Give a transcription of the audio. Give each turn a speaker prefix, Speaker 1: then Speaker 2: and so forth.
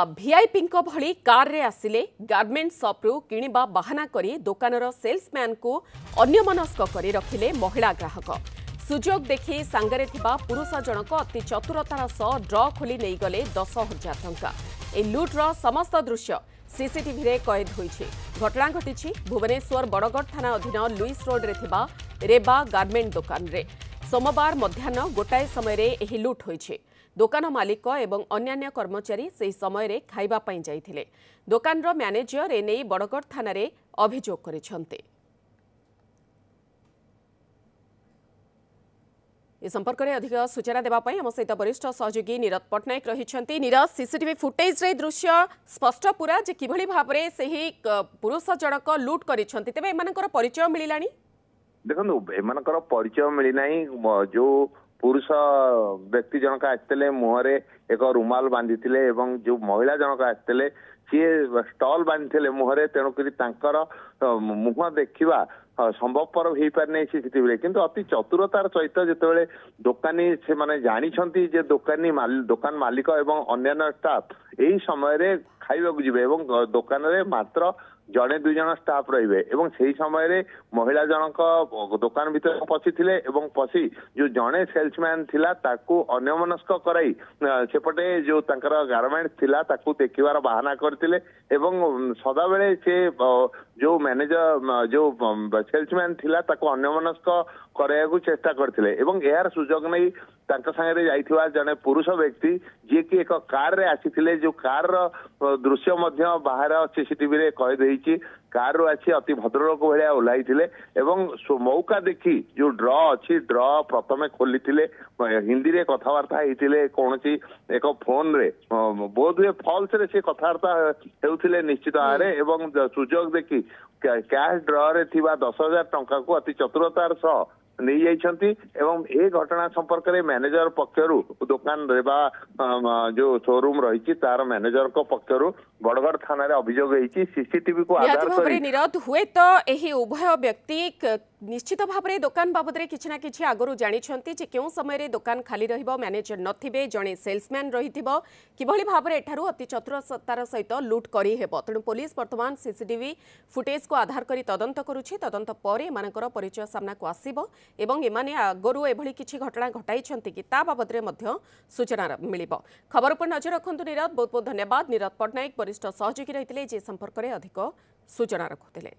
Speaker 1: भिआईपी भली कार रे आसिले गारमेंट शॉप्रु किणवा बाहाना करी दुकानर सेल्समैन को अन्यमनस्क करी रखिले महिला ग्राहक। सुजोग देखि सांगरे थिबा पुरुष जनक अति चतुरतार सह ड्र खोली नहीं गले 10,000 टंका। ए लुट्र समस्त दृश्य सीसीटीवी रे कैद होइछि। घटना घटिछि भुवनेश्वर बड़गढ़ थाना अधीन लुइस रोड रे थिबा रेबा गारमेंट दुकान रे। सोमवार मध्याह्न गोटाए समय रे एही लुट होइछि। दुकान मालिक एवं अन्यान्य कर्मचारी से समय रे खाइबा पई जाइथिले। दुकान रो मैनेजर एने बड़गढ़ थाना रे अभियोग करिसंते। इस संपर्क में अधिक सूचना देवाई आम सहित वरिष्ठ सहयोगी नीरज पट्टनायक रही। नीरज, सीसीटीवी फुटेज रे दृश्य स्पष्ट पूरा जे किभली भाबरे सेही पुरुष जनक लुट करिसंती। तेबे एमानकर परिचय मिलिलानी?
Speaker 2: देखो एमानकर परिचय मिली नाही। जो पुरुष व्यक्ति जनक आसते मुहरे एक रुमाल बांधी जो महिला जनक आसते सी स्टल बांधी मुहरे तेणुक मुह देखा संभवपर हो पारे सीसीटीवी किंतु अति चतुरतार सहित जिते दोकानी से माने जानी दुकान मालिक एवं अन्य स्टाफ यही समय खाइबा जीवे दुकान रे मात्र जड़े दुई जन स्टाफ रे से समय महिला जनक दुकान भीतर पशि पशि जो जड़े सेल्समैन थिला ताकू अन्यमनस्क कराई सेपटे जो गारमेंट थिला ताकू देखिबार बहाना करथिले एवं सदा बेले से जो मैनेजर जो सेल्समैन थिला ताकू अन्यमनस्क कराया चेष्टा करथिले एवं यार सुजोग नहीं संगे जाइथिबा जने पुरुष व्यक्ति जी कि एक कार रे आसीथिले जो कार दृश्य मध्य बाहर सीसीटीवी रे कैद होईची। कार रो आसी अति भद्रलोक भलिया ओलाइथिले एवं मौका देखी जो ड्र अच्छी ड्र प्रथमे खोली हिंदी रे कथबार्ता होइथिले कोनसी एक फोन रे बोध हुए फॉल्स रे से कथबार्ता हेउथिले निश्चित आरे एवं सुजोग देखी कैश ड्र रे थिबा 10,000 टंका को अति चतुरतार सह नहीं जाइछंती एवं ए घटना संपर्क में मैनेजर पक्षरु दुकान रेबा जो शोरूम रही तार मैनेजर को पक्षरु बड़गढ़ थाना रे अभियोग होईची। सीसीटीवी को आधार करी
Speaker 1: निरद हुए तो एही उभय व्यक्ति निश्चित भाव में दुकान बाबद में किछि ना किछि आगरु जानिछंती जे केउ समय रे दुकान खाली रहिबो मैनेजर नथिबे जणे सेल्समैन रहिथिबो किभली भाव में एठारु अति चतुरतार सहित लुट करी हेबो। तेणु पुलिस वर्तमान सीसीटीवी फुटेज को आधार करी तदंत करुछि। तदंत पर एमानकर परिचय सामना को आसीबो एवं एमाने आगरु एभली किछि घटना घटाइछंती कि ता बाबद में मध्य सूचना मिलिबो। खबर पर नजर रखंतु नीरज। बहुत बहुत धन्यवाद। नीरज पट्टनायक वरिष्ठ सहयोगी रहिथिले जे संपर्क में अधिक सूचना रखुथिले।